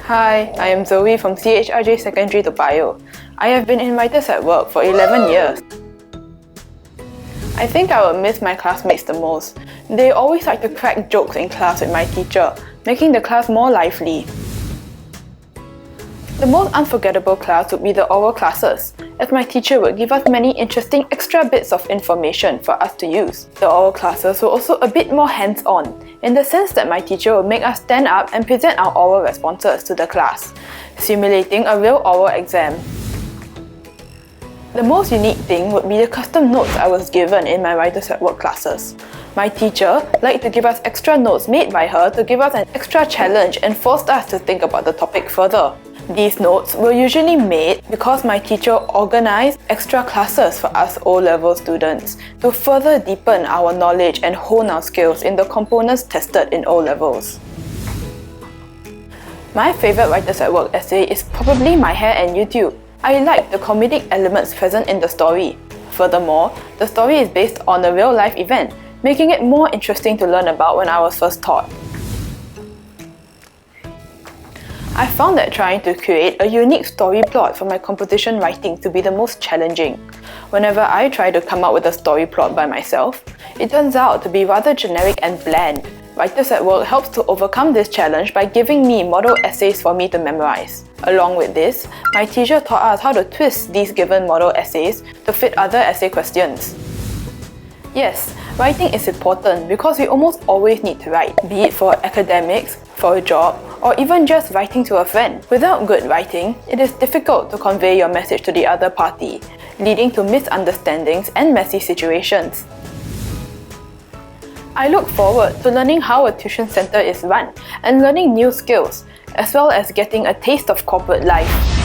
Hi, I am Zoe from CHRJ Secondary Toa Payoh. I have been in Writers at Work for 11 years. I think I will miss my classmates the most. They always like to crack jokes in class with my teacher, making the class more lively. The most unforgettable class would be the oral classes, as my teacher would give us many interesting extra bits of information for us to use. The oral classes were also a bit more hands-on, in the sense that my teacher would make us stand up and present our oral responses to the class, simulating a real oral exam. The most unique thing would be the custom notes I was given in my Writers at Work classes. My teacher liked to give us extra notes made by her to give us an extra challenge and forced us to think about the topic further. These notes were usually made because my teacher organised extra classes for us O-level students to further deepen our knowledge and hone our skills in the components tested in O-levels. My favourite Writers at Work essay is probably My Hair and YouTube. I like the comedic elements present in the story. Furthermore, the story is based on a real-life event, making it more interesting to learn about when I was first taught. I found that trying to create a unique story plot for my composition writing to be the most challenging. Whenever I try to come up with a story plot by myself, it turns out to be rather generic and bland. Writers at Work helps to overcome this challenge by giving me model essays for me to memorize. Along with this, my teacher taught us how to twist these given model essays to fit other essay questions. Yes, writing is important because we almost always need to write, be it for academics, for a job, or even just writing to a friend. Without good writing, it is difficult to convey your message to the other party, leading to misunderstandings and messy situations. I look forward to learning how a tuition center is run and learning new skills, as well as getting a taste of corporate life.